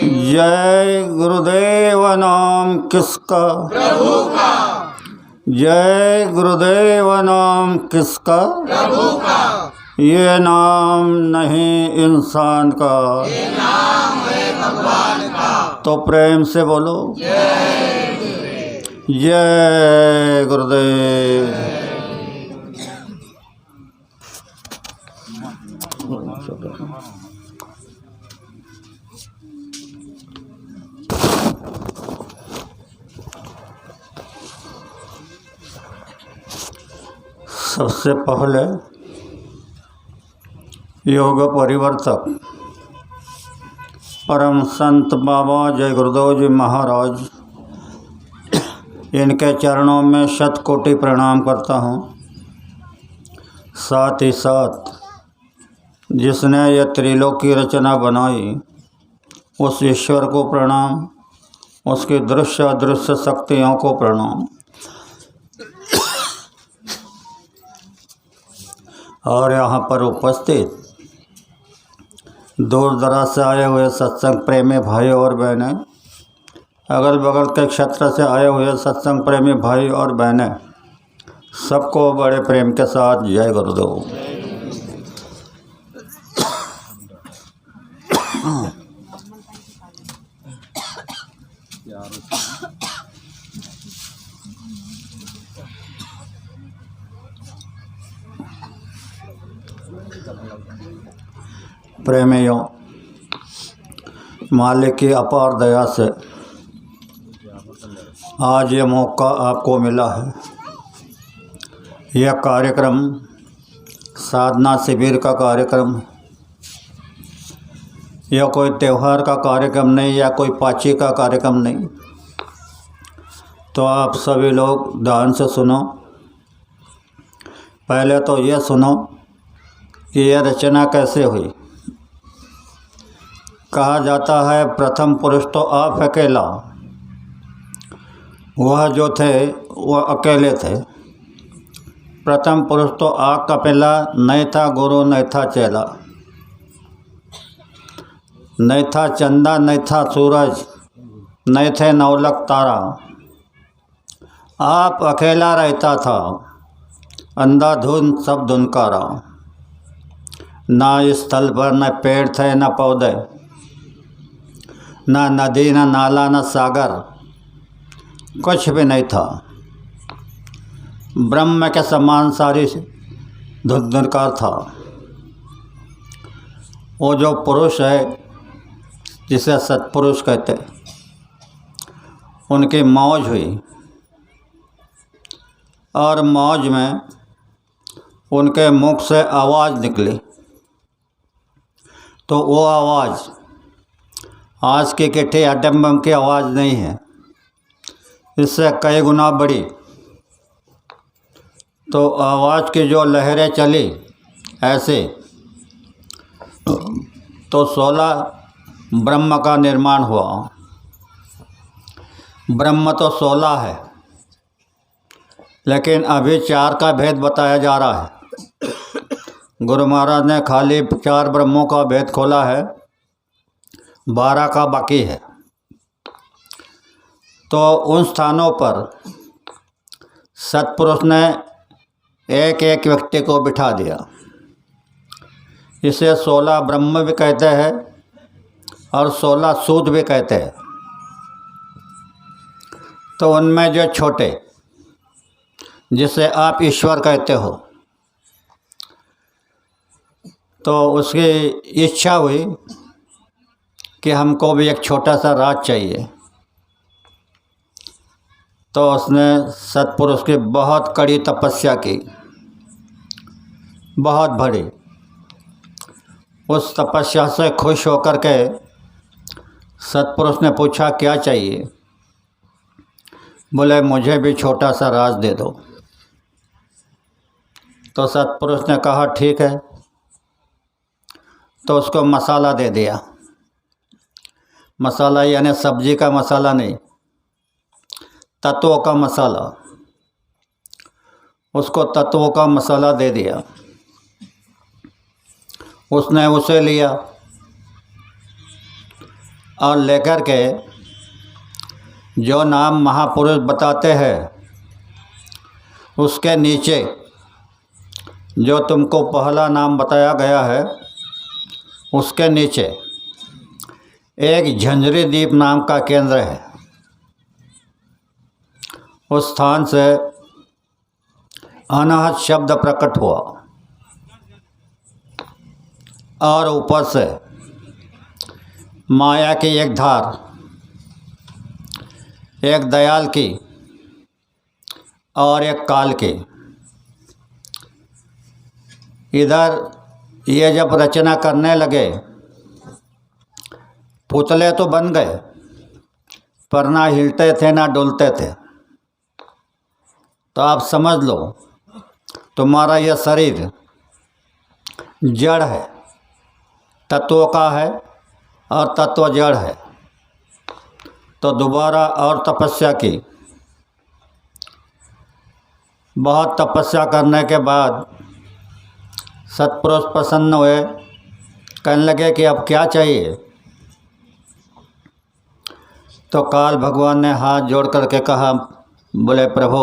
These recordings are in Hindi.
जय गुरुदेव नाम किसका? प्रभु का। जय गुरुदेव नाम किसका? प्रभु का। ये नाम नहीं इंसान का, ये नाम है भगवान का। तो प्रेम से बोलो जय गुरुदेव। सबसे पहले योग परिवर्तक परम संत बाबा जय गुरुदेव जी महाराज, इनके चरणों में शतकोटि प्रणाम करता हूँ। साथ ही साथ जिसने यह त्रिलोक की रचना बनाई उस ईश्वर को प्रणाम, उसकी दृश्य अदृश्य शक्तियों को प्रणाम। और यहाँ पर उपस्थित दूर दराज से आए हुए सत्संग प्रेमी भाई और बहनें, अगल बगल के क्षेत्र से आए हुए सत्संग प्रेमी भाई और बहनें, सबको बड़े प्रेम के साथ जय गुरुदेव। प्रेमियों, मालिक की अपार दया से आज ये मौका आपको मिला है। यह कार्यक्रम साधना शिविर का कार्यक्रम है। यह कोई त्यौहार का कार्यक्रम नहीं या कोई पाची का कार्यक्रम नहीं। तो आप सभी लोग ध्यान से सुनो। पहले तो यह सुनो कि यह रचना कैसे हुई। कहा जाता है प्रथम पुरुष तो आप अकेला, वह जो थे वह अकेले थे। प्रथम पुरुष तो आग का पहला, नहीं था गुरु नहीं था चेला, नहीं था चंदा नहीं था सूरज, नहीं थे नौलख तारा। आप अकेला रहता था, अंधाधुन सब धुनकारा। ना इस स्थल पर न पेड़ थे न पौधे, ना नदी न नाला न सागर, कुछ भी नहीं था। ब्रह्म के समान सारी धुंधुनकार था। वो जो पुरुष है जिसे सत्पुरुष कहते, उनकी मौज हुई और मौज में उनके मुख से आवाज़ निकली। तो वो आवाज़ आज की किट्ठी एटम बम की आवाज़ नहीं है, इससे कई गुना बड़ी। तो आवाज़ की जो लहरें चली ऐसे, तो 16 ब्रह्म का निर्माण हुआ। ब्रह्म तो 16 है, लेकिन अभी 4 का भेद बताया जा रहा है। गुरु महाराज ने खाली 4 ब्रह्मों का भेद खोला है, 12 का बाकी है। तो उन स्थानों पर सत्पुरुष ने एक एक व्यक्ति को बिठा दिया। इसे 16 ब्रह्म भी कहते हैं और 16 सूत भी कहते हैं। तो उनमें जो छोटे, जिसे आप ईश्वर कहते हो, तो उसकी इच्छा हुई कि हमको भी एक छोटा सा राज चाहिए। तो उसने सत्पुरुष की बहुत कड़ी तपस्या की, बहुत बड़ी। उस तपस्या से खुश होकर के सत्पुरुष ने पूछा क्या चाहिए? बोले मुझे भी छोटा सा राज दे दो। तो सत्पुरुष ने कहा ठीक है। तो उसको मसाला दे दिया। मसाला यानी सब्जी का मसाला नहीं, तत्वों का मसाला। उसको तत्वों का मसाला दे दिया। उसने उसे लिया और लेकर के जो नाम महापुरुष बताते हैं उसके नीचे जो तुमको पहला नाम बताया गया है उसके नीचे एक झंझरी द्वीप नाम का केंद्र है। उस स्थान से अनाहत शब्द प्रकट हुआ और ऊपर से माया की एक धार, एक दयाल की और एक काल की। इधर ये जब रचना करने लगे, पुतले तो बन गए पर ना हिलते थे ना डुलते थे। तो आप समझ लो तुम्हारा यह शरीर जड़ है, तत्वों का है और तत्व जड़ है। तो दोबारा और तपस्या की। बहुत तपस्या करने के बाद सत्पुरुष प्रसन्न हुए, कहने लगे कि अब क्या चाहिए। तो काल भगवान ने हाथ जोड़ करके कहा, बोले प्रभु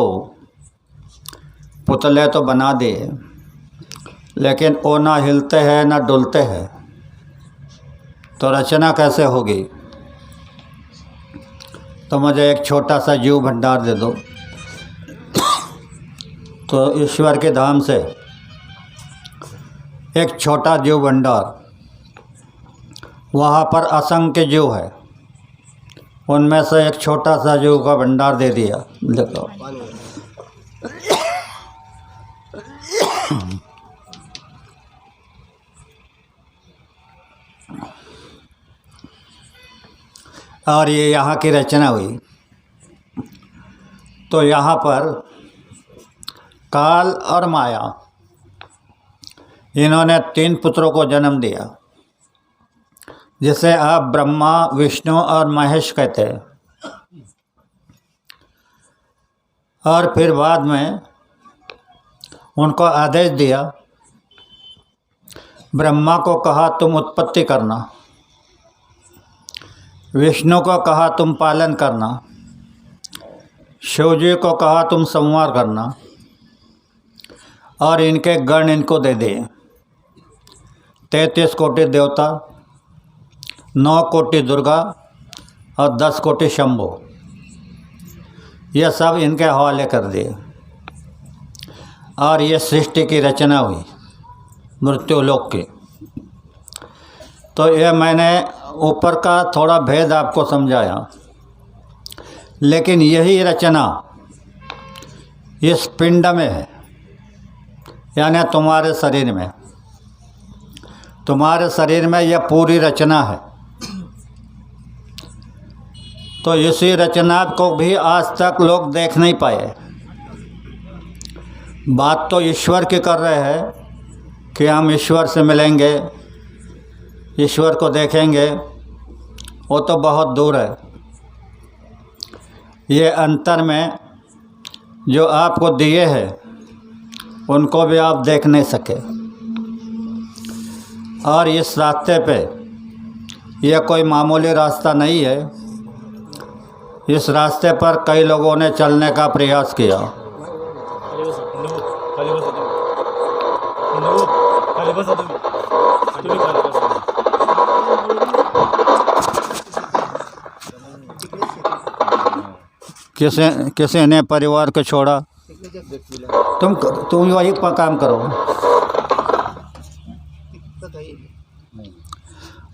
पुतले तो बना दिए लेकिन वो ना हिलते हैं ना डुलते हैं, तो रचना कैसे होगी। तो मुझे एक छोटा सा जीव भंडार दे दो। तो ईश्वर के धाम से एक छोटा जीव भंडार, वहाँ पर असंख्य जीव है, उनमें से एक छोटा सा जीव का भंडार दे दिया। देखो और ये यहाँ की रचना हुई। तो यहाँ पर काल और माया इन्होंने 3 पुत्रों को जन्म दिया, जिसे आप ब्रह्मा, विष्णु और महेश कहते हैं। और फिर बाद में उनको आदेश दिया, ब्रह्मा को कहा तुम उत्पत्ति करना, विष्णु को कहा तुम पालन करना, शिव जी को कहा तुम संहार करना, और इनके गण इनको दे दिए। 33 कोटि देवता, 9 कोटि दुर्गा और 10 कोटि शंभु, यह सब इनके हवाले कर दिए। और ये सृष्टि की रचना हुई मृत्युलोक की। तो यह मैंने ऊपर का थोड़ा भेद आपको समझाया, लेकिन यही रचना इस पिंड में है, यानी तुम्हारे शरीर में। तुम्हारे शरीर में यह पूरी रचना है। तो इसी रचना को भी आज तक लोग देख नहीं पाए। बात तो ईश्वर की कर रहे हैं कि हम ईश्वर से मिलेंगे, ईश्वर को देखेंगे, वो तो बहुत दूर है। ये अंतर में जो आपको दिए हैं उनको भी आप देख नहीं सके। और इस रास्ते पे यह कोई मामूली रास्ता नहीं है। इस रास्ते पर कई लोगों ने चलने का प्रयास किया। किसी ने परिवार को छोड़ा, तुम वही काम करो।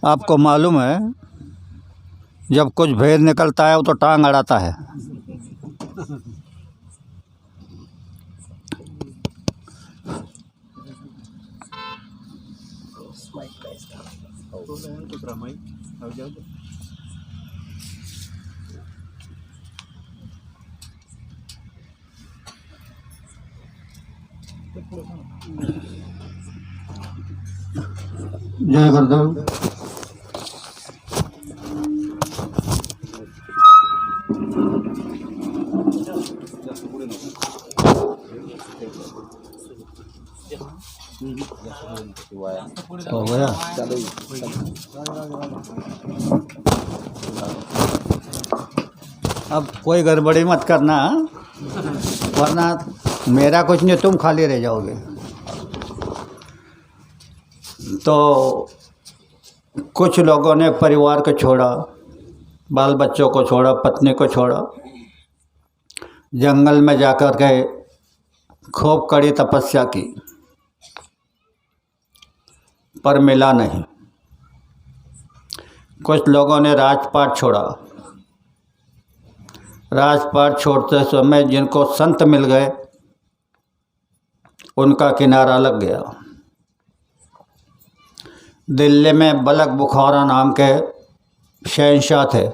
आपको मालूम है जब कुछ भेद निकलता है वो तो टांग अड़ाता है। जय गुरुदेव। हो गया। अब कोई गड़बड़ी मत करना, वरना मेरा कुछ नहीं, तुम खाली रह जाओगे। तो कुछ लोगों ने परिवार को छोड़ा, बाल बच्चों को छोड़ा, पत्नी को छोड़ा, जंगल में जाकर के खूब कड़ी तपस्या की, पर मिला नहीं। कुछ लोगों ने राजपाट छोड़ा, राजपाट छोड़ते समय जिनको संत मिल गए उनका किनारा लग गया। दिल्ली में बलक बुखारा नाम के शहंशाह थे,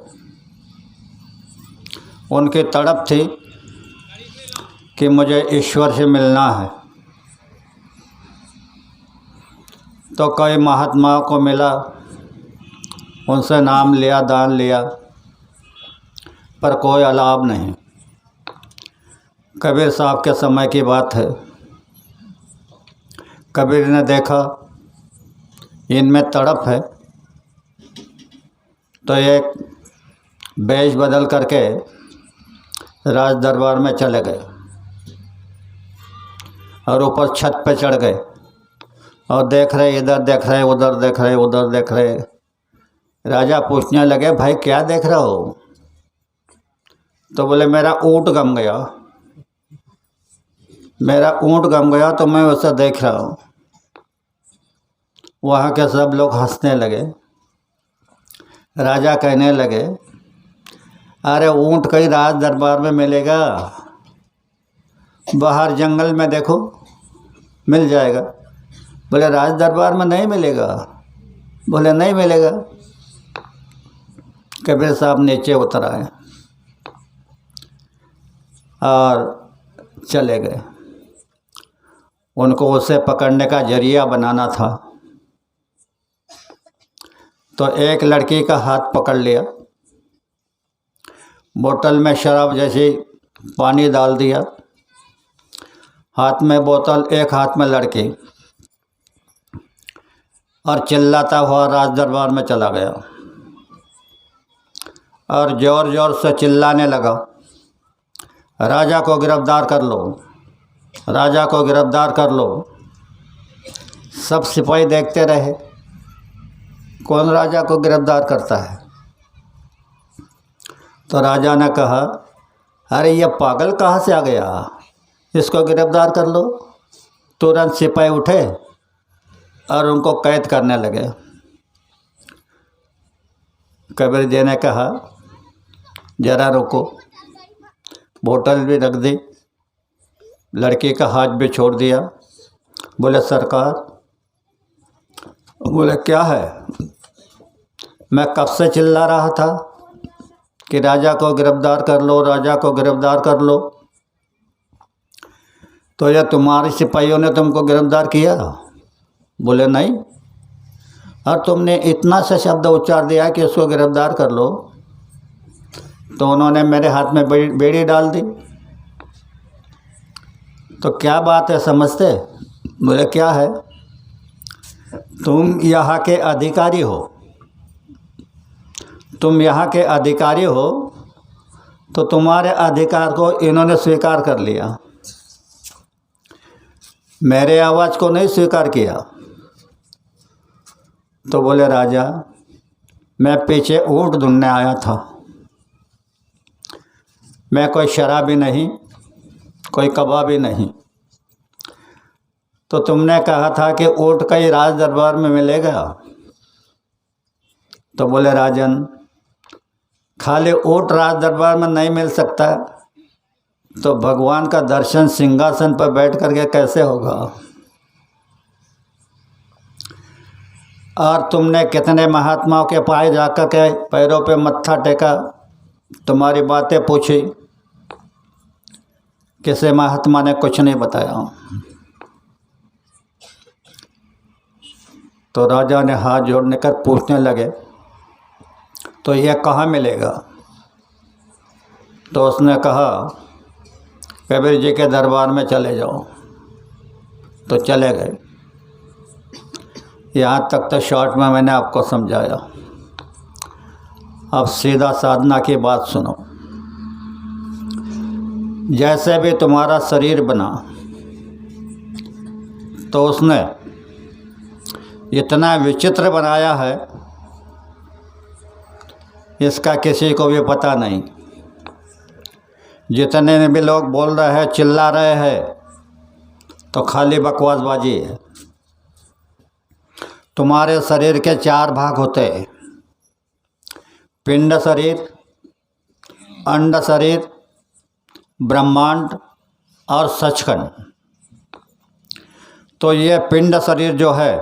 उनकी तड़प थी कि मुझे ईश्वर से मिलना है। तो कई महात्माओं को मिला, उनसे नाम लिया, दान लिया, पर कोई लाभ नहीं। कबीर साहब के समय की बात है, कबीर ने देखा इनमें तड़प है, तो एक वेश बदल करके राज दरबार में चले गए और ऊपर छत पे चढ़ गए और देख रहे, इधर देख रहे, उधर देख रहे, उधर देख रहे। राजा पूछने लगे, भाई क्या देख रहे हो? तो बोले, मेरा ऊँट गम गया, मेरा ऊँट गम गया तो मैं उसे देख रहा हूँ। वहाँ के सब लोग हंसने लगे। राजा कहने लगे, अरे ऊँट कहीं राज दरबार में मिलेगा? बाहर जंगल में देखो, मिल जाएगा। बोले, राज दरबार में नहीं मिलेगा? बोले, नहीं मिलेगा। कबीर साहब नीचे उतर आए और चले गए। उनको उसे पकड़ने का जरिया बनाना था, तो एक लड़की का हाथ पकड़ लिया, बोतल में शराब जैसी पानी डाल दिया, हाथ में बोतल, एक हाथ में लड़की, और चिल्लाता हुआ राज दरबार में चला गया और ज़ोर ज़ोर से चिल्लाने लगा, राजा को गिरफ्तार कर लो, राजा को गिरफ्तार कर लो। सब सिपाही देखते रहे, कौन राजा को गिरफ्तार करता है। तो राजा ने कहा, अरे ये पागल कहाँ से आ गया, इसको गिरफ्तार कर लो। तुरंत सिपाही उठे और उनको कैद करने लगे। कबीर जी ने कहा, जरा रुको, बोतल भी रख दी, लड़की का हाथ भी छोड़ दिया। बोले, सरकार। बोले, क्या है? मैं कब से चिल्ला रहा था कि राजा को गिरफ्तार कर लो, राजा को गिरफ्तार कर लो। तो यह तुम्हारे सिपाहियों ने तुमको गिरफ्तार किया? बोले, नहीं। और तुमने इतना सा शब्द उच्चार दिया कि उसको गिरफ्तार कर लो, तो उन्होंने मेरे हाथ में बेड़ी डाल दी। तो क्या बात है, समझते? बोले, क्या है? तुम यहाँ के अधिकारी हो, तुम यहाँ के अधिकारी हो, तो तुम्हारे अधिकार को इन्होंने स्वीकार कर लिया, मेरे आवाज़ को नहीं स्वीकार किया। तो बोले, राजा, मैं पीछे ऊँट ढूंढने आया था, मैं कोई शराबी नहीं, कोई कबाबी नहीं। तो तुमने कहा था कि ऊँट कहीं राज दरबार में मिलेगा। तो बोले, राजन, खाली ऊँट राज दरबार में नहीं मिल सकता, तो भगवान का दर्शन सिंहासन पर बैठ करके कैसे होगा? और तुमने कितने महात्माओं के पास जाकर के पैरों पे मत्था टेका, तुम्हारी बातें पूछी, किसी महात्मा ने कुछ नहीं बताया। तो राजा ने हाथ जोड़ने कर पूछने लगे, तो यह कहाँ मिलेगा? तो उसने कहा, कबीर जी के दरबार में चले जाओ। तो चले गए। यहाँ तक तो शॉर्ट में मैंने आपको समझाया। अब सीधा साधना की बात सुनो। जैसे भी तुम्हारा शरीर बना तो उसने इतना विचित्र बनाया है, इसका किसी को भी पता नहीं। जितने भी लोग बोल रहे हैं, चिल्ला रहे हैं, तो खाली बकवासबाजी है। तुम्हारे शरीर के 4 भाग होते हैं, पिंड शरीर, अंड शरीर, ब्रह्मांड और सचखंड। तो ये पिंड शरीर जो है,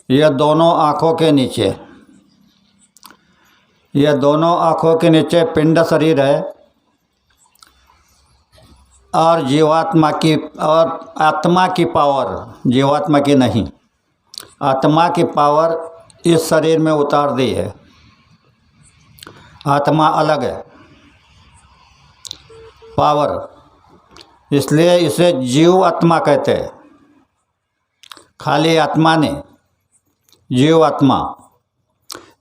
ये दोनों आँखों के नीचे, ये दोनों आँखों के नीचे पिंड शरीर है। और जीवात्मा की और आत्मा की पावर, जीवात्मा की नहीं, आत्मा की पावर इस शरीर में उतार दी है। आत्मा अलग है, पावर, इसलिए इसे जीव आत्मा कहते हैं। खाली आत्मा ने, जीव आत्मा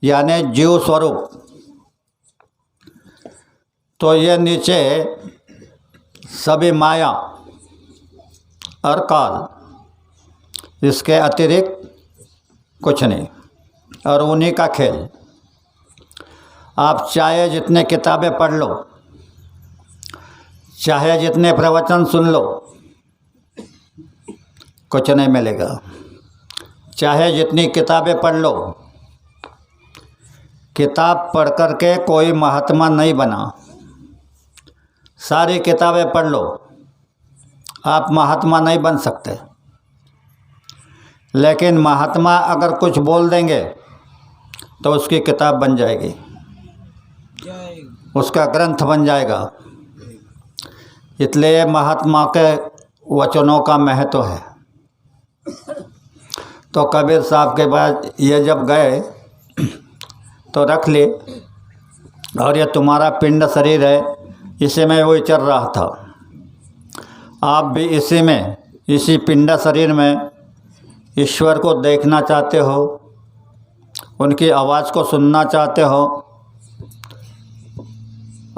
यानी जीव स्वरूप। तो ये नीचे सभी माया और काल, इसके अतिरिक्त कुछ नहीं, और उन्हीं का खेल। आप चाहे जितने किताबें पढ़ लो, चाहे जितने प्रवचन सुन लो, कुछ नहीं मिलेगा। चाहे जितनी किताबें पढ़ लो, किताब पढ़ कर के कोई महात्मा नहीं बना। सारी किताबें पढ़ लो, आप महात्मा नहीं बन सकते। लेकिन महात्मा अगर कुछ बोल देंगे तो उसकी किताब बन जाएगी, उसका ग्रंथ बन जाएगा। इसलिए महात्मा के वचनों का महत्व है। तो कबीर साहब के पास ये जब गए तो रख ले, और ये तुम्हारा पिंड शरीर है, इसी में वो चल रहा था। आप भी इसी में, इसी पिंड शरीर में ईश्वर को देखना चाहते हो, उनकी आवाज़ को सुनना चाहते हो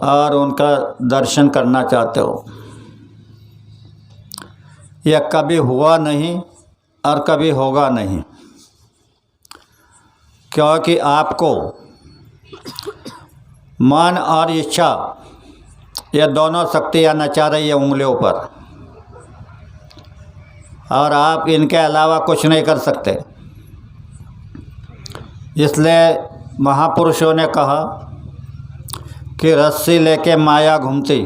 और उनका दर्शन करना चाहते हो। यह कभी हुआ नहीं और कभी होगा नहीं, क्योंकि आपको मन और इच्छा, ये दोनों शक्तियाँ नचा रही है उंगलियों पर, और आप इनके अलावा कुछ नहीं कर सकते। इसलिए महापुरुषों ने कहा कि रस्सी लेके माया घूमती,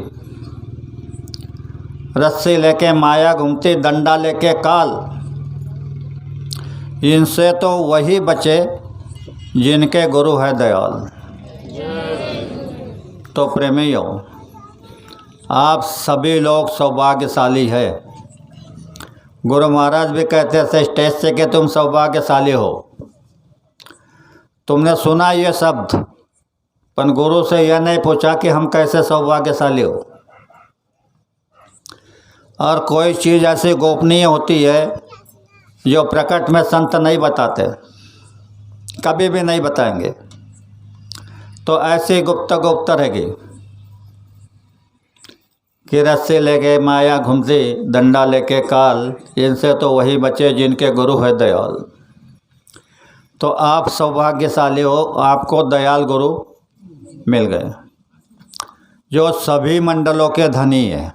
रस्सी लेके माया घूमती, डंडा लेके काल। इनसे तो वही बचे जिनके गुरु है दयाल। तो प्रेमियों, आप सभी लोग सौभाग्यशाली है। गुरु महाराज भी कहते थे स्टेज से कि तुम सौभाग्यशाली हो। तुमने सुना ये शब्द, पर गुरु से यह नहीं पूछा कि हम कैसे सौभाग्यशाली हो। और कोई चीज़ ऐसी गोपनीय होती है जो प्रकट में संत नहीं बताते, कभी भी नहीं बताएंगे, तो ऐसी गुप्त गुप्त रहेगी कि रस्सी लेके माया घूमती, डंडा लेके काल। इनसे तो वही बचे जिनके गुरु है दयाल। तो आप सौभाग्यशाली हो, आपको दयाल गुरु मिल गए, जो सभी मंडलों के धनी है।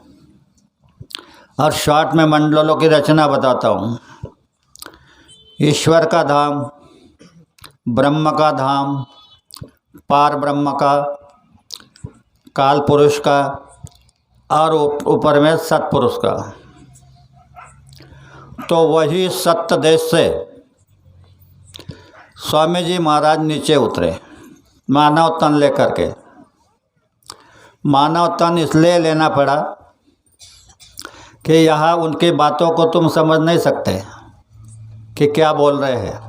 और शॉर्ट में मंडलों की रचना बताता हूँ। ईश्वर का धाम, ब्रह्म का धाम, पार ब्रह्म का, काल पुरुष का, और ऊपर में सतपुरुष का। तो वही सत्य देश से स्वामी जी महाराज नीचे उतरे, मानव तन लेकर के। मानव तन इसलिए लेना पड़ा कि यहाँ उनकी बातों को तुम समझ नहीं सकते कि क्या बोल रहे हैं।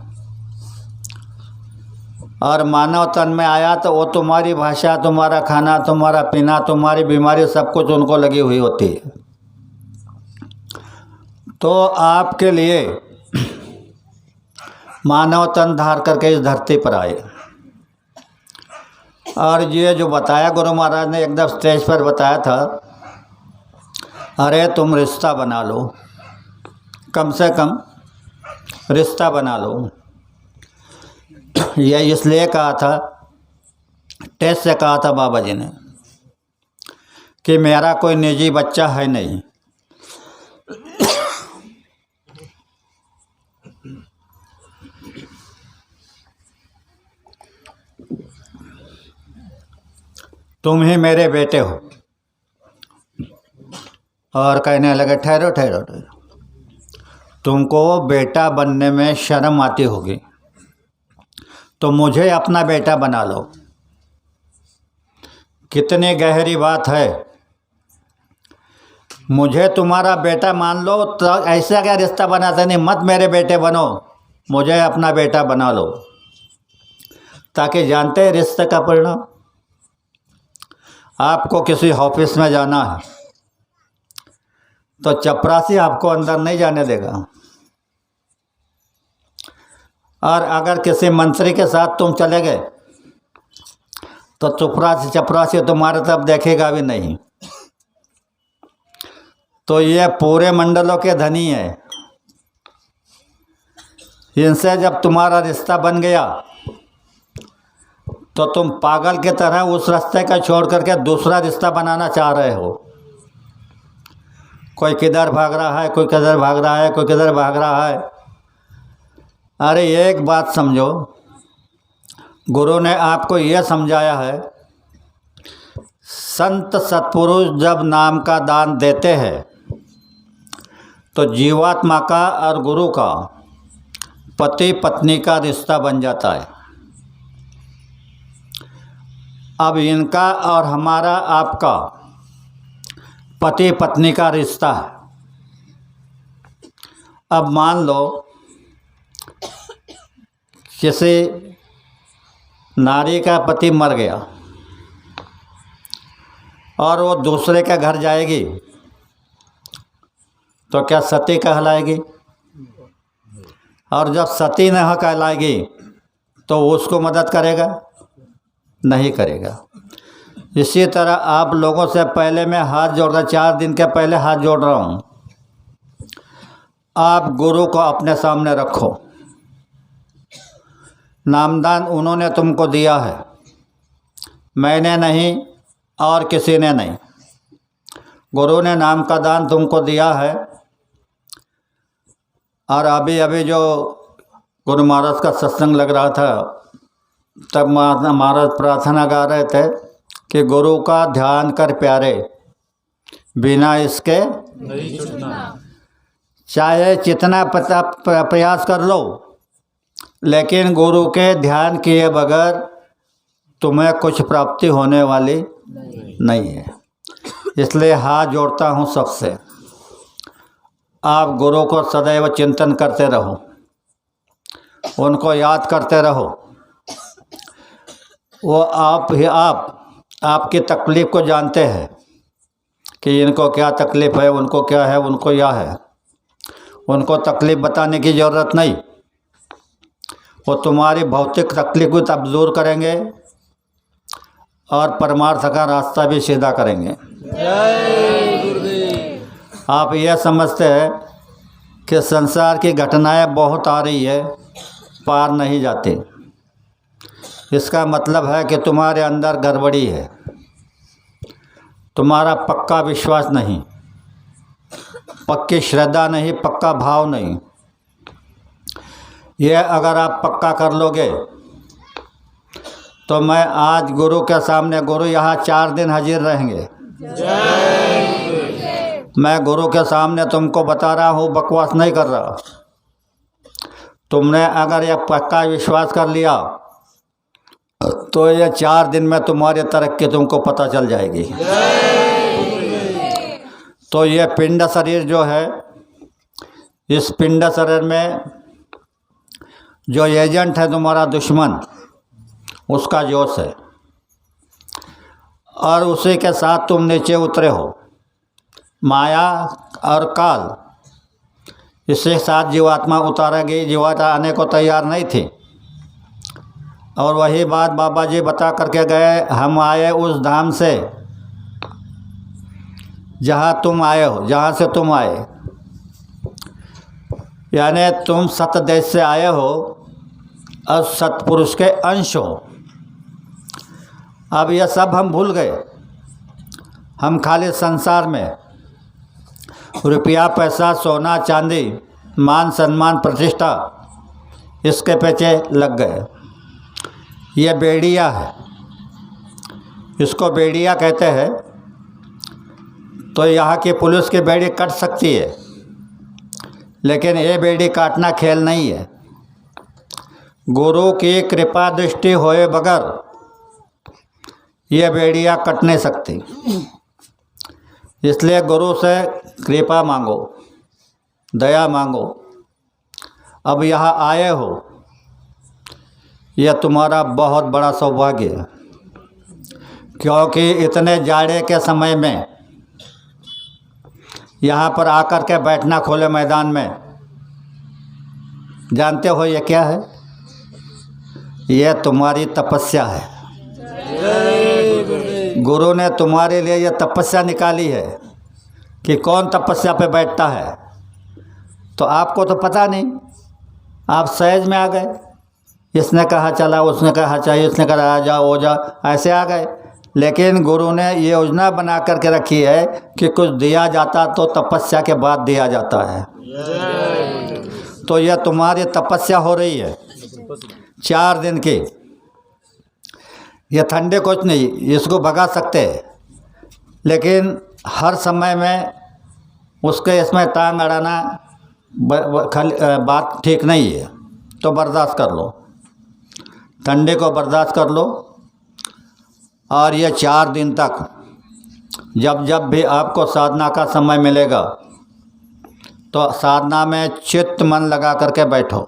और मानव तन में आया तो वो तुम्हारी भाषा, तुम्हारा खाना, तुम्हारा पीना, तुम्हारी बीमारी, सब कुछ उनको लगी हुई होती है। तो आपके लिए मानव तन धार करके इस धरती पर आए। और ये जो बताया गुरु महाराज ने एकदम स्टेज पर बताया था, अरे तुम रिश्ता बना लो, कम से कम रिश्ता बना लो। ये इसलिए कहा था, टेस्ट से कहा था बाबा जी ने कि मेरा कोई निजी बच्चा है नहीं। तुम ही मेरे बेटे हो। और कहने लगे ठहरो ठहरो ठहरो, तुमको बेटा बनने में शर्म आती होगी तो मुझे अपना बेटा बना लो। कितनी गहरी बात है। मुझे तुम्हारा बेटा मान लो तो ऐसा क्या रिश्ता बनाते नहीं, मत मेरे बेटे बनो, मुझे अपना बेटा बना लो। ताकि जानते हैं रिश्ते का परिणाम। आपको किसी ऑफिस में जाना है तो चपरासी आपको अंदर नहीं जाने देगा। और अगर किसी मंत्री के साथ तुम चले गए तो चपरासी तुम्हारे तरफ देखेगा भी नहीं। तो ये पूरे मंडलों के धनी है। इनसे जब तुम्हारा रिश्ता बन गया तो तुम पागल की तरह उस रास्ते का छोड़ करके दूसरा रिश्ता बनाना चाह रहे हो। कोई किधर भाग रहा है, कोई किधर भाग रहा है, कोई किधर भाग रहा है। अरे एक बात समझो, गुरु ने आपको यह समझाया है, संत सत्पुरुष जब नाम का दान देते हैं तो जीवात्मा का और गुरु का, पति पत्नी का रिश्ता बन जाता है। अब इनका और हमारा आपका पति पत्नी का रिश्ता है। अब मान लो किसी नारी का पति मर गया और वो दूसरे के घर जाएगी तो क्या सती कहलाएगी? और जब सती नहीं कहलाएगी तो उसको मदद करेगा? नहीं करेगा। इसी तरह आप लोगों से पहले मैं हाथ जोड़ रहा, 4 दिन के पहले हाथ जोड़ रहा हूँ। आप गुरु को अपने सामने रखो। नामदान उन्होंने तुमको दिया है, मैंने नहीं और किसी ने नहीं। गुरु ने नाम का दान तुमको दिया है। और अभी अभी जो गुरु महाराज का सत्संग लग रहा था तब महाराज प्रार्थना गा रहे थे कि गुरु का ध्यान कर प्यारे, बिना इसके नहीं छूटना। चाहे जितना प्रयास कर लो, लेकिन गुरु के ध्यान किए बगैर तुम्हें कुछ प्राप्ति होने वाली नहीं है। इसलिए हाथ जोड़ता हूँ सबसे, आप गुरु को सदैव चिंतन करते रहो, उनको याद करते रहो। वो आपकी तकलीफ़ को जानते हैं कि इनको क्या तकलीफ़ है, उनको क्या है, उनको यह है। उनको तकलीफ़ बताने की ज़रूरत नहीं। वो तुम्हारी भौतिक तकलीफ़ को तब दूर करेंगे और परमार्थ का रास्ता भी सीधा करेंगे। आप यह समझते हैं कि संसार की घटनाएं बहुत आ रही है, पार नहीं जाती। इसका मतलब है कि तुम्हारे अंदर गड़बड़ी है, तुम्हारा पक्का विश्वास नहीं, पक्की श्रद्धा नहीं, पक्का भाव नहीं। यह अगर आप पक्का कर लोगे तो मैं आज गुरु के सामने, गुरु यहाँ 4 दिन हाजिर रहेंगे। मैं गुरु के सामने तुमको बता रहा हूँ, बकवास नहीं कर रहा। तुमने अगर यह पक्का विश्वास कर लिया तो ये 4 दिन में तुम्हारी तरक्की तुमको पता चल जाएगी। तो ये पिंड शरीर जो है, इस पिंड शरीर में जो एजेंट है तुम्हारा दुश्मन, उसका जोश है। और उसी के साथ तुम नीचे उतरे हो। माया और काल, इसके साथ जीवात्मा उतारा गई, जीवात्मा आने को तैयार नहीं थी। और वही बात बाबा जी बता करके गए, हम आए उस धाम से जहाँ तुम आए हो, जहाँ से तुम आए, यानी तुम सतदेश से आए हो और सतपुरुष के अंश हो। अब यह सब हम भूल गए। हम खाली संसार में रुपया पैसा सोना चांदी मान सम्मान प्रतिष्ठा इसके पीछे लग गए। ये बेड़िया है, इसको बेड़िया कहते हैं। तो यहाँ की पुलिस की बेड़ी कट सकती है, लेकिन ये बेड़ी काटना खेल नहीं है। गुरु की कृपा दृष्टि होए बगैर ये बेड़ियाँ कट नहीं सकती। इसलिए गुरु से कृपा मांगो, दया मांगो। अब यहाँ आए हो, यह तुम्हारा बहुत बड़ा सौभाग्य है, क्योंकि इतने जाड़े के समय में यहाँ पर आकर के बैठना खुले मैदान में, जानते हो ये क्या है? ये तुम्हारी तपस्या है। गुरु ने तुम्हारे लिए यह तपस्या निकाली है कि कौन तपस्या पे बैठता है। तो आपको तो पता नहीं, आप सहज में आ गए। इसने कहा चला, उसने कहा चाहिए, इसने कहा आ जाओ, हो जाओ, ऐसे आ गए। लेकिन गुरु ने ये योजना बना करके रखी है कि कुछ दिया जाता तो तपस्या के बाद दिया जाता है। तो यह तुम्हारी तपस्या हो रही है 4 दिन की। यह ठंडे कुछ नहीं, इसको भगा सकते हैं, लेकिन हर समय में उसके इसमें टांग अड़ाना बात ठीक नहीं है। तो बर्दाश्त कर लो, ठंडे को बर्दाश्त कर लो। और ये 4 दिन तक जब जब भी आपको साधना का समय मिलेगा तो साधना में चित्त मन लगा करके बैठो।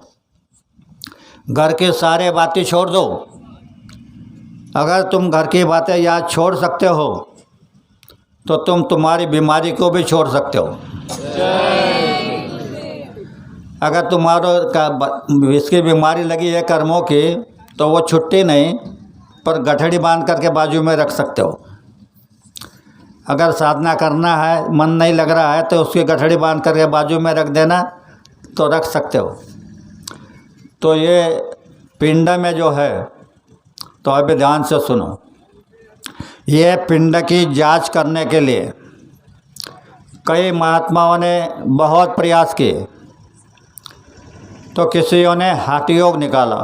घर के सारे बातें छोड़ दो। अगर तुम घर की बातें याद छोड़ सकते हो तो तुम तुम्हारी बीमारी को भी छोड़ सकते हो। अगर तुम्हारो इसकी बीमारी लगी है कर्मों की, तो वो छुट्टी नहीं, पर गठड़ी बांध करके बाजू में रख सकते हो। अगर साधना करना है, मन नहीं लग रहा है, तो उसकी गठड़ी बांध करके बाजू में रख देना, तो रख सकते हो। तो ये पिंड में जो है, तो अभी ध्यान से सुनो। ये पिंड की जांच करने के लिए कई महात्माओं ने बहुत प्रयास किए। तो किसियों ने हठ योग निकाला।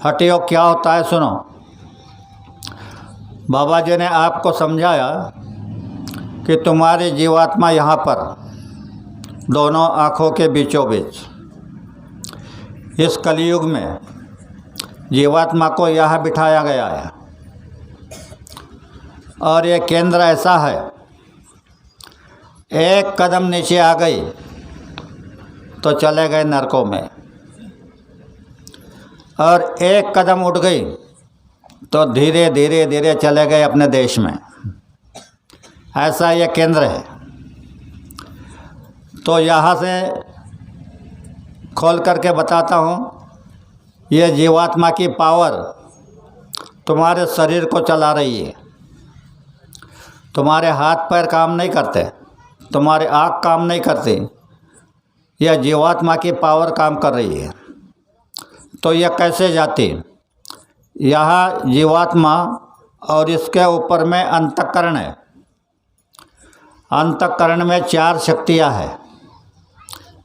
हठ योग क्या होता है सुनो। बाबा जी ने आपको समझाया कि तुम्हारी जीवात्मा यहाँ पर दोनों आँखों के बीचों बीच, इस कलयुग में जीवात्मा को यहाँ बिठाया गया है। और ये केंद्र ऐसा है, एक कदम नीचे आ गई तो चले गए नरकों में, और एक कदम उठ गई तो धीरे धीरे धीरे चले गए अपने देश में। ऐसा ये केंद्र है। तो यहाँ से खोल करके बताता हूँ, ये जीवात्मा की पावर तुम्हारे शरीर को चला रही है। तुम्हारे हाथ पैर काम नहीं करते, तुम्हारे आँख काम नहीं करती, यह जीवात्मा की पावर काम कर रही है। तो यह कैसे जाती? यहाँ जीवात्मा और इसके ऊपर में अंतःकरण है। अंतःकरण में 4 शक्तियाँ हैं।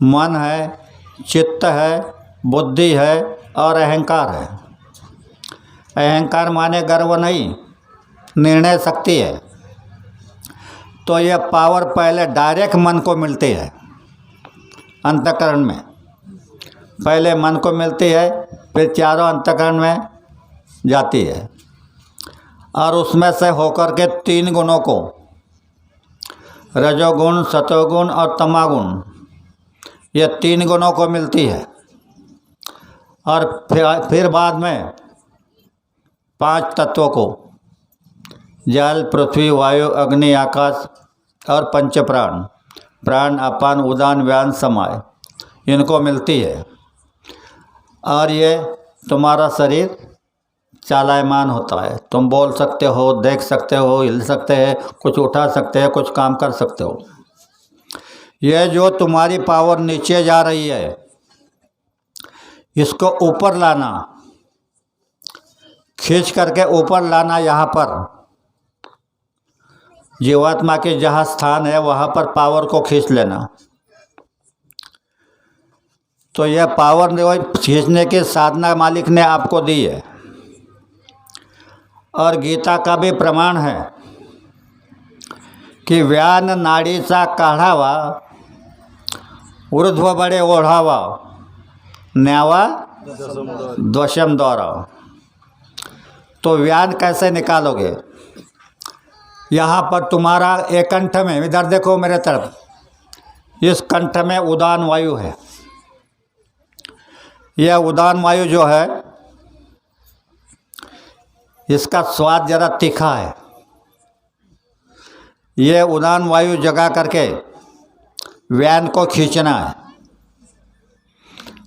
मन है, चित्त है, बुद्धि है और अहंकार है। अहंकार माने गर्व नहीं, निर्णय शक्ति है। तो यह पावर पहले डायरेक्ट मन को मिलती है। अंतःकरण में पहले मन को मिलती है, फिर चारों अंतःकरण में जाती है। और उसमें से होकर के 3 गुणों को, रजोगुण, सतोगुण और तमोगुण, ये 3 गुणों को मिलती है। और फिर बाद में 5 तत्वों को, जल, पृथ्वी, वायु, अग्नि, आकाश और पंच प्राण, प्राण, अपान, उदान, व्यान, समाय इनको मिलती है। और ये तुम्हारा शरीर चालायमान होता है। तुम बोल सकते हो, देख सकते हो, हिल सकते हैं, कुछ उठा सकते हैं, कुछ काम कर सकते हो। ये जो तुम्हारी पावर नीचे जा रही है, इसको ऊपर लाना, खींच करके ऊपर लाना। यहाँ पर जीवात्मा के जहाँ स्थान है वहाँ पर पावर को खींच लेना। तो यह पावर खींचने की साधना मालिक ने आपको दी है। और गीता का भी प्रमाण है कि व्यान नाडीचा काढावा, ऊर्ध्व बड़े ओढ़ावा, न्यावा द्वशम द्वारा। तो व्यान कैसे निकालोगे? यहाँ पर तुम्हारा एक कंठ में, इधर देखो मेरे तरफ, इस कंठ में उदान वायु है। यह उदान वायु जो है, इसका स्वाद जरा तीखा है। यह उदान वायु जगा करके व्यान को खींचना है।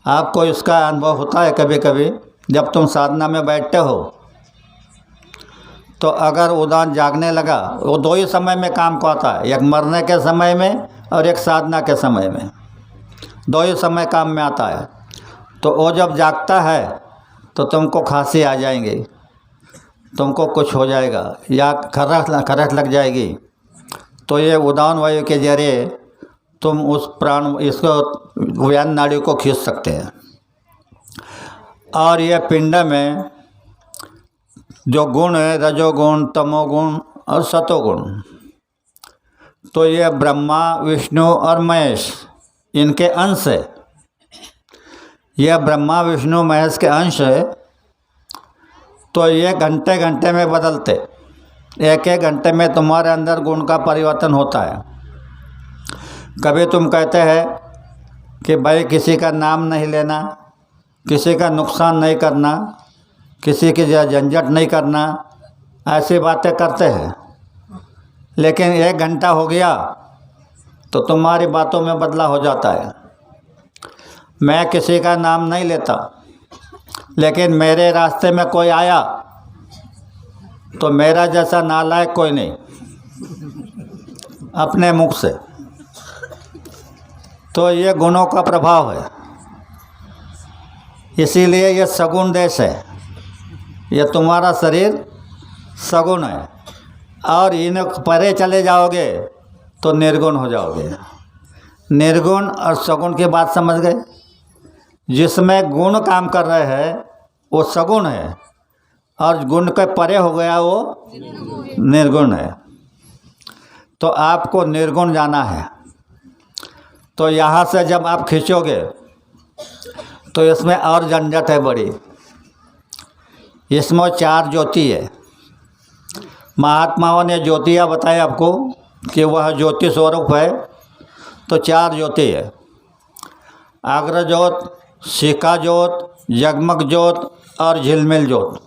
आपको इसका अनुभव होता है कभी कभी जब तुम साधना में बैठते हो तो अगर उदान जागने लगा, वो दो ही समय में काम को आता है, एक मरने के समय में और एक साधना के समय में, दो ही समय काम में आता है। तो वो जब जागता है तो तुमको खांसी आ जाएंगी, तुमको कुछ हो जाएगा या खरख लग जाएगी। तो ये उदान वायु के जरिए तुम उस प्राण, इसको व्यान नाड़ी को खींच सकते हैं। और ये पिंड में जो गुण है, रजोगुण, तमोगुण और सतोगुण, तो ये ब्रह्मा, विष्णु और महेश इनके अंश है। यह ब्रह्मा, विष्णु, महेश के अंश है। तो ये घंटे घंटे में बदलते, एक एक घंटे में तुम्हारे अंदर गुण का परिवर्तन होता है। कभी तुम कहते हैं कि भाई किसी का नाम नहीं लेना, किसी का नुकसान नहीं करना, किसी की झंझट नहीं करना, ऐसी बातें करते हैं। लेकिन एक घंटा हो गया तो तुम्हारी बातों में बदलाव हो जाता है। मैं किसी का नाम नहीं लेता, लेकिन मेरे रास्ते में कोई आया तो मेरा जैसा नालायक कोई नहीं, अपने मुख से। तो ये गुणों का प्रभाव है। इसीलिए ये सगुण देश है। ये तुम्हारा शरीर सगुण है और इन परे चले जाओगे तो निर्गुण हो जाओगे। निर्गुण और सगुण की बात समझ गए? जिसमें गुण काम कर रहे हैं वो सगुण है और गुण के परे हो गया वो निर्गुण है। तो आपको निर्गुण जाना है। तो यहाँ से जब आप खींचोगे तो इसमें और झंझट है बड़ी। इसमें 4 ज्योति है। महात्माओं ने ज्योतियाँ बताए आपको कि वह ज्योति स्वरूप है। तो 4 ज्योति है, आग्र ज्योत, शिखा ज्योत, जगमग ज्योत और झिलमिल ज्योत।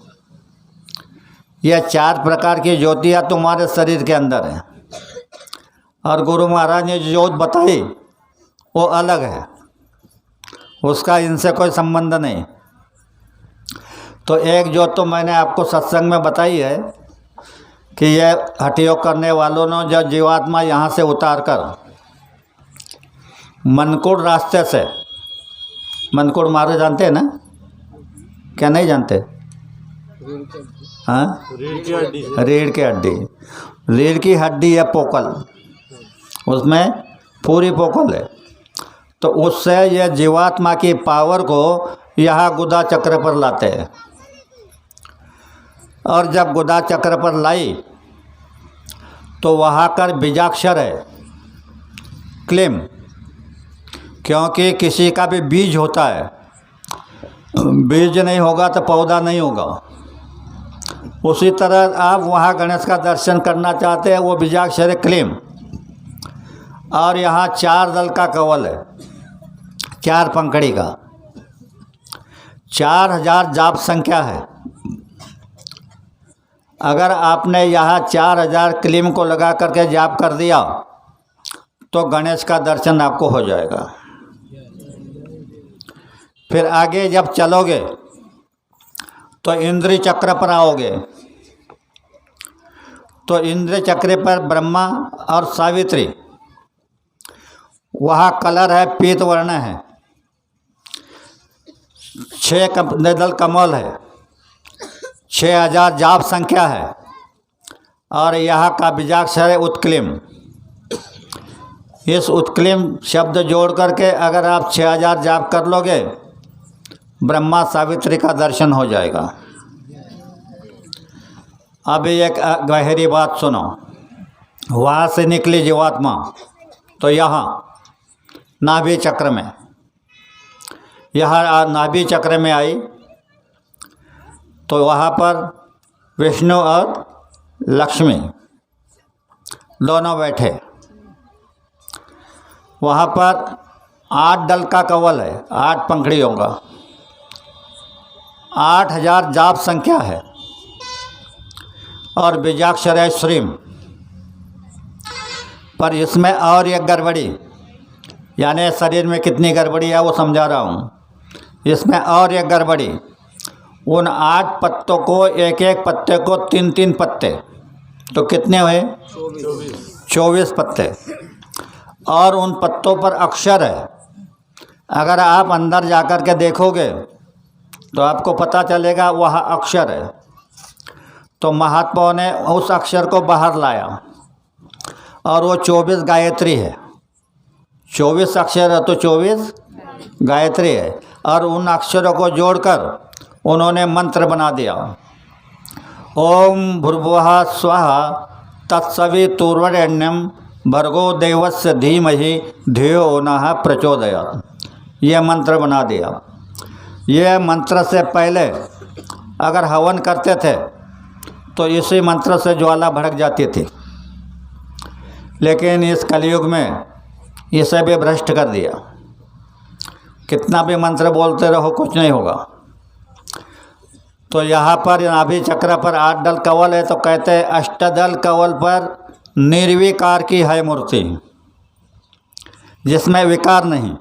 यह 4 प्रकार की ज्योतियाँ तुम्हारे शरीर के अंदर हैं। और गुरु महाराज ने जो ज्योत बताई वो अलग है, उसका इनसे कोई संबंध नहीं। तो एक ज्योत तो मैंने आपको सत्संग में बताई है कि यह हठयोग करने वालों ने जब जीवात्मा यहाँ से उतार कर मनकुड़ रास्ते से, मनकुड़ मारे जानते हैं ना? क्या नहीं जानते? हाँ, रीढ़ की हड्डी। रीढ़ की हड्डी है पोकल, उसमें पूरी पोकल है। तो उससे यह जीवात्मा की पावर को यहाँ गुदा चक्र पर लाते हैं। और जब गुदा चक्र पर लाई तो वहाँ कर बीजाक्षर है, क्लीम। क्योंकि किसी का भी बीज होता है, बीज नहीं होगा तो पौधा नहीं होगा। उसी तरह आप वहाँ गणेश का दर्शन करना चाहते हैं, वो बीजाक्षर है, क्लीम। और यहाँ 4 दल का कवल है, 4 पंखड़ी का, 4000 जाप संख्या है। अगर आपने यहाँ 4000 क्लीम को लगा करके जाप कर दिया तो गणेश का दर्शन आपको हो जाएगा। फिर आगे जब चलोगे तो इंद्र चक्र पर आओगे, तो इंद्र चक्र पर ब्रह्मा और सावित्री, वहाँ कलर है पीत वर्ण है, 6 निदल कमल है, 6000 जाप संख्या है, और यहाँ का बीजाक्षर है उत्क्लिम। इस उत्क्लिम शब्द जोड़ करके अगर आप 6000 जाप कर लोगे, ब्रह्मा सावित्री का दर्शन हो जाएगा। अब एक गहरी बात सुनो, वहाँ से निकली जीवात्मा तो यहाँ नाभि चक्र में, यहाँ नाभि चक्र में आई, तो वहाँ पर विष्णु और लक्ष्मी दोनों बैठे। वहाँ पर 8 दल का कवल है, 8 पंखड़ियों का, 8000 जाप संख्या है, और बीजाक्षर है श्रीम। पर इसमें और एक गड़बड़ी, यानी शरीर में कितनी गड़बड़ी है वो समझा रहा हूँ। इसमें और एक गड़बड़ी, उन 8 पत्तों को, एक एक पत्ते को 3-3 पत्ते, तो कितने हुए? 24 पत्ते। और उन पत्तों पर अक्षर है। अगर आप अंदर जाकर के देखोगे तो आपको पता चलेगा वह अक्षर है। तो महात्माओं ने उस अक्षर को बाहर लाया, और वो 24 गायत्री है। 24 अक्षर है तो 24 गायत्री है, और उन अक्षरों को जोड़कर उन्होंने मंत्र बना दिया। ओम भूर्भुवः स्वः तत्सवितुर्वरेण्यं भर्गो देवस्य धीमहि धियो नः प्रचोदयात्। ये मंत्र बना दिया। ये मंत्र से पहले अगर हवन करते थे तो इसी मंत्र से ज्वाला भड़क जाती थी, लेकिन इस कलयुग में इसे भी भ्रष्ट कर दिया। कितना भी मंत्र बोलते रहो कुछ नहीं होगा। तो यहाँ पर नाभि चक्र पर 8 दल कवल है, तो कहते हैं अष्टदल कवल पर निर्विकार की है मूर्ति, जिसमें विकार नहीं।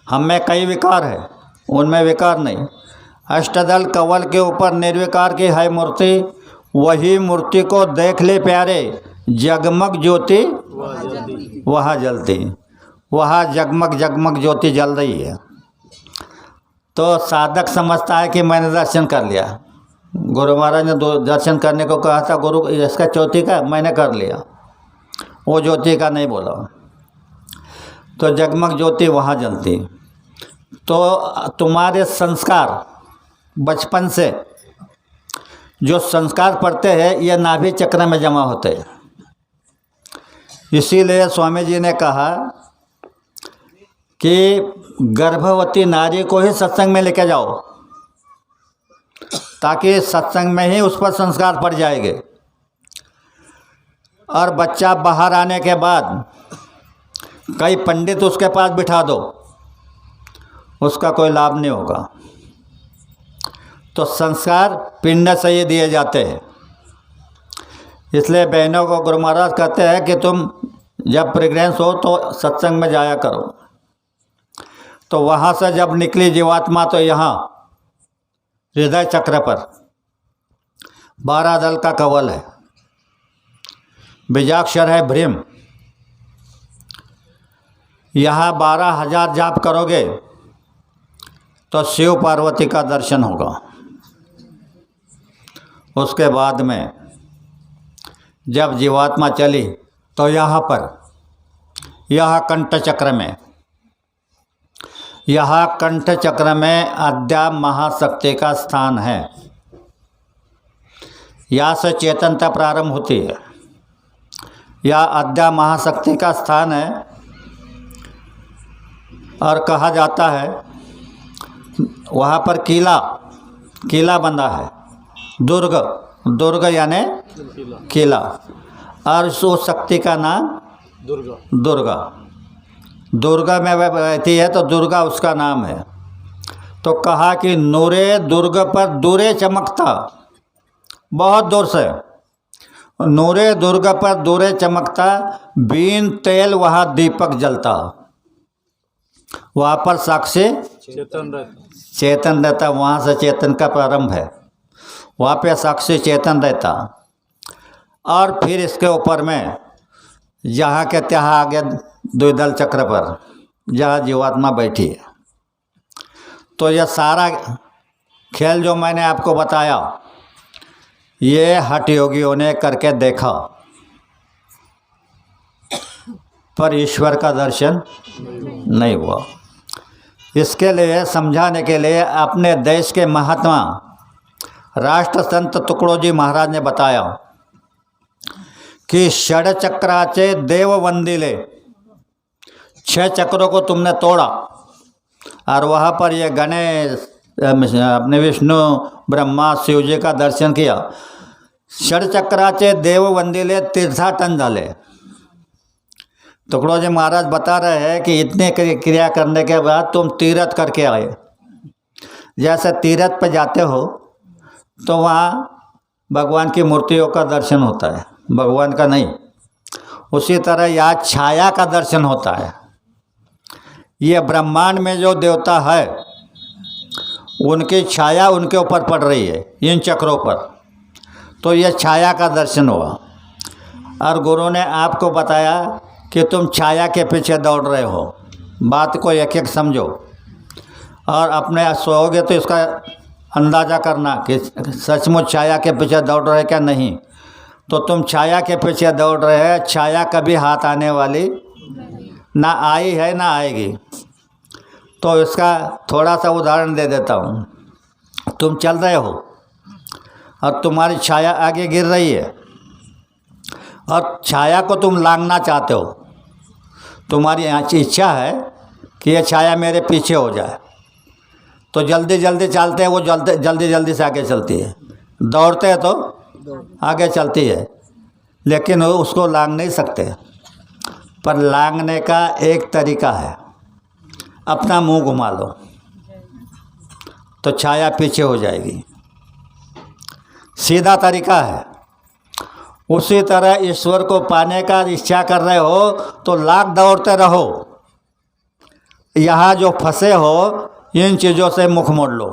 हम में कई विकार है, उनमें विकार नहीं। अष्टदल कवल के ऊपर निर्विकार की है मूर्ति। वही मूर्ति को देख ले प्यारे, जगमग ज्योति वहाँ जलती, वहाँ जगमग जगमग ज्योति जल रही है। तो साधक समझता है कि मैंने दर्शन कर लिया। गुरु महाराज ने दर्शन करने को कहा था, गुरु इसका ज्योति का मैंने कर लिया, वो ज्योति का नहीं बोला। तो जगमग ज्योति वहाँ जलती। तो तुम्हारे संस्कार बचपन से जो संस्कार पड़ते हैं, ये नाभि चक्र में जमा होते हैं। इसीलिए स्वामी जी ने कहा कि गर्भवती नारी को ही सत्संग में लेके जाओ, ताकि सत्संग में ही उस पर संस्कार पड़ जाएंगे। और बच्चा बाहर आने के बाद कई पंडित उसके पास बिठा दो, उसका कोई लाभ नहीं होगा। तो संस्कार पिंड से ही दिए जाते हैं। इसलिए बहनों को गुरु महाराज कहते हैं कि तुम जब प्रेग्नेंस हो तो सत्संग में जाया करो। तो वहाँ से जब निकली जीवात्मा तो यहाँ हृदय चक्र पर 12 दल का कवल है, बीजाक्षर है भ्रीम। यहाँ 12,000 जाप करोगे तो शिव पार्वती का दर्शन होगा। उसके बाद में जब जीवात्मा चली तो यहाँ पर, यहाँ कंठ चक्र में, यहाँ कंठ चक्र में अद्या महाशक्ति का स्थान है। यहाँ से चेतनता प्रारंभ होती है। यह अद्या महाशक्ति का स्थान है। और कहा जाता है वहाँ पर किला बंधा है, दुर्ग यानी किला, और उस शक्ति का नाम दुर्गा में वह रहती है, तो दुर्गा उसका नाम है। तो कहा कि नूरे दुर्ग पर दूरे चमकता, बहुत दूर से नूरे दुर्ग पर दूरे चमकता, बीन तेल वहाँ दीपक जलता। वहाँ पर साक्षी चेतन रहता, वहाँ से चेतन का प्रारंभ है। वहाँ पे साक्षी चेतन रहता। और फिर इसके ऊपर में जहाँ के तहाँ आगे द्विदल चक्र पर जहाँ जीवात्मा बैठी है। तो यह सारा खेल जो मैंने आपको बताया, ये हठ योगियों ने करके देखा, पर ईश्वर का दर्शन नहीं हुआ। इसके लिए समझाने के लिए अपने देश के महात्मा राष्ट्र संत तुकडोजी महाराज ने बताया कि षड चक्राचे देव वंदिले, 6 चक्रों को तुमने तोड़ा और वहाँ पर ये गणेश अपने विष्णु ब्रह्मा शिव जी का दर्शन किया। षड चक्राचे देव वंदिले तीर्थाटन झाले। तुकडोजी महाराज बता रहे हैं कि इतने क्रिया करने के बाद तुम तीर्थ करके आए। जैसे तीर्थ पर जाते हो तो वहाँ भगवान की मूर्तियों का दर्शन होता है, भगवान का नहीं। उसी तरह यहाँ छाया का दर्शन होता है। ये ब्रह्मांड में जो देवता है उनकी छाया उनके ऊपर पड़ रही है, इन चक्रों पर। तो ये छाया का दर्शन हुआ। और गुरु ने आपको बताया कि तुम छाया के पीछे दौड़ रहे हो। बात को एक एक समझो और अपने सोओगे तो इसका अंदाज़ा करना कि सचमुच छाया के पीछे दौड़ रहे क्या नहीं। तो तुम छाया के पीछे दौड़ रहे हैं। छाया कभी हाथ आने वाली ना आई है ना आएगी। तो इसका थोड़ा सा उदाहरण दे देता हूँ। तुम चल रहे हो और तुम्हारी छाया आगे गिर रही है और छाया को तुम लांघना चाहते हो। तुम्हारी इच्छा है कि यह छाया मेरे पीछे हो जाए। तो जल्दी जल्दी चलते हैं, वो जल्दी जल्दी से आगे चलती है। दौड़ते हैं तो आगे चलती है, लेकिन वो उसको लांघ नहीं सकते। पर लांघने का एक तरीका है, अपना मुंह घुमा लो तो छाया पीछे हो जाएगी। सीधा तरीका है। उसी तरह ईश्वर को पाने का इच्छा कर रहे हो तो लाख दौड़ते रहो। यहाँ जो फंसे हो इन चीज़ों से मुख मोड़ लो।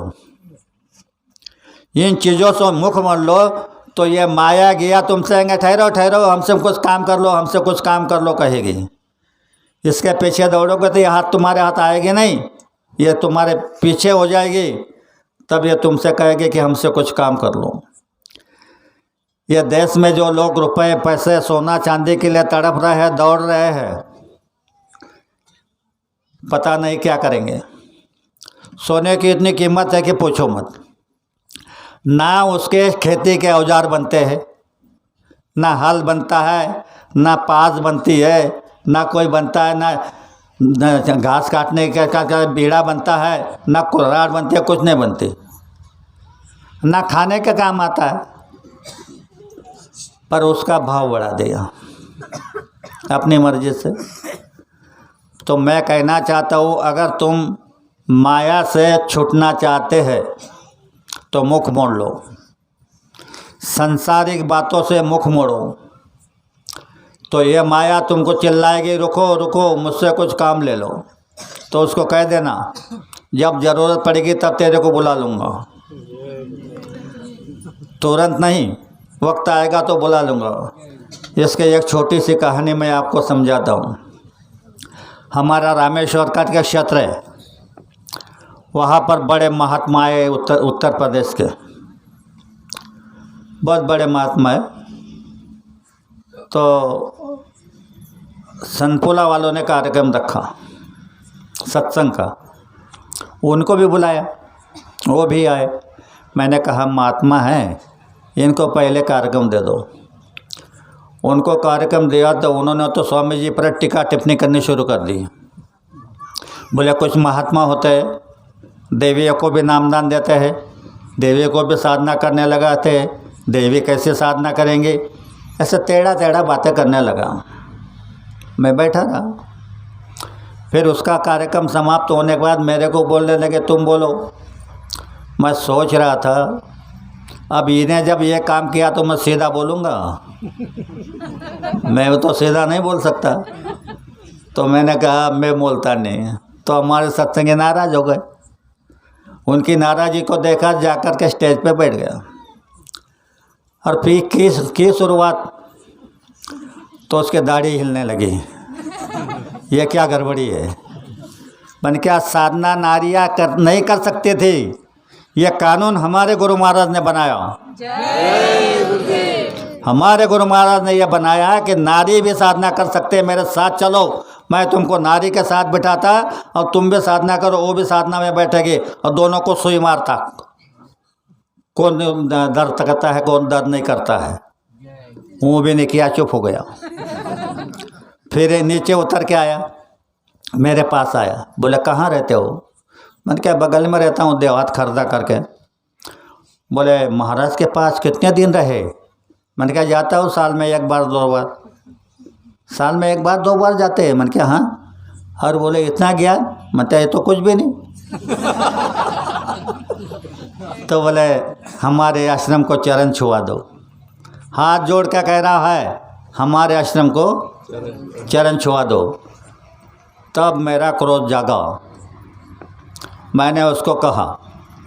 इन चीज़ों से मुख मोड़ लो तो ये माया गया तुमसे कहेंगे ठहरो ठहरो, हमसे कुछ काम कर लो, हमसे कुछ काम कर लो कहेगी। इसके पीछे दौड़ोगे तो ये हाथ तुम्हारे हाथ आएगी नहीं, ये तुम्हारे पीछे हो जाएगी। तब ये तुमसे कहेगी कि हमसे कुछ काम कर लो। ये देश में जो लोग रुपए पैसे सोना चांदी के लिए तड़प रहे हैं, दौड़ रहे हैं, पता नहीं क्या करेंगे। सोने की इतनी कीमत है कि पूछो मत। ना उसके खेती के औजार बनते हैं, ना हल बनता है, ना पास बनती है, ना कोई बनता है, ना घास काटने का बीड़ा बनता है, ना कुल्हाड़ बनती है, कुछ नहीं बनती। ना खाने का काम आता है, पर उसका भाव बढ़ा दिया अपनी मर्जी से। तो मैं कहना चाहता हूँ, अगर तुम माया से छूटना चाहते हैं तो मुख मोड़ लो। सांसारिक बातों से मुख मोड़ो तो ये माया तुमको चिल्लाएगी रुको रुको मुझसे कुछ काम ले लो। तो उसको कह देना जब ज़रूरत पड़ेगी तब तेरे को बुला लूँगा, तुरंत नहीं, वक्त आएगा तो बुला लूँगा। इसके एक छोटी सी कहानी मैं आपको समझाता हूँ। हमारा रामेश्वर का क्षेत्र है, वहाँ पर बड़े महात्मा आए उत्तर प्रदेश के, बहुत बड़े महात्मा है। तो सनपुला वालों ने कार्यक्रम रखा सत्संग का, उनको भी बुलाया, वो भी आए। मैंने कहा महात्मा हैं, इनको पहले कार्यक्रम दे दो। उनको कार्यक्रम दिया तो उन्होंने तो स्वामी जी पर टीका टिप्पणी करनी शुरू कर दी। बोले कुछ महात्मा होते हैं, देवियों को भी नामदान देते हैं, देवियों को भी साधना करने लगाते हैं, देवी कैसे साधना करेंगे, ऐसे टेढ़ा टेढ़ा बातें करने लगा। मैं बैठा रहा। फिर उसका कार्यक्रम समाप्त होने के बाद मेरे को बोलने लगे तुम बोलो। मैं सोच रहा था अब इन्हें जब ये काम किया तो मैं सीधा बोलूँगा? मैं तो सीधा नहीं बोल सकता। तो मैंने कहा मैं बोलता नहीं। तो हमारे सत्संगी नाराज़ हो गए। उनकी नाराज़गी को देखा, जाकर के स्टेज पे बैठ गया और फिर की शुरुआत। तो उसके दाढ़ी हिलने लगी। ये क्या गड़बड़ी है? मैंने क्या साधना नारियाँ नहीं कर सकती थी? ये कानून हमारे गुरु महाराज ने बनाया। हमारे गुरु महाराज ने यह बनाया कि नारी भी साधना कर सकते हैं। मेरे साथ चलो, मैं तुमको नारी के साथ बिठाता और तुम भी साधना करो, वो भी साधना में बैठेगी और दोनों को सुई मारता। कौन दर्द करता है, कौन दर्द नहीं करता है। वो भी नहीं किया, चुप हो गया। फिर नीचे उतर के आया, मेरे पास आया, बोले कहाँ रहते हो? मैंने क्या बगल में रहता हूँ, देहात खरीदा करके। बोले महाराज के पास कितने दिन रहे? मैंने क्या जाता हूँ साल में 1 बार 2 बार। साल में 1 बार 2 बार जाते हैं? मैंने क्या हाँ। और बोले इतना गया? मतलब ये तो कुछ भी नहीं। तो बोले हमारे आश्रम को चरण छुआ दो। हाथ जोड़ के कह रहा है हमारे आश्रम को चरण छुआ दो। तब मेरा क्रोध जागा। मैंने उसको कहा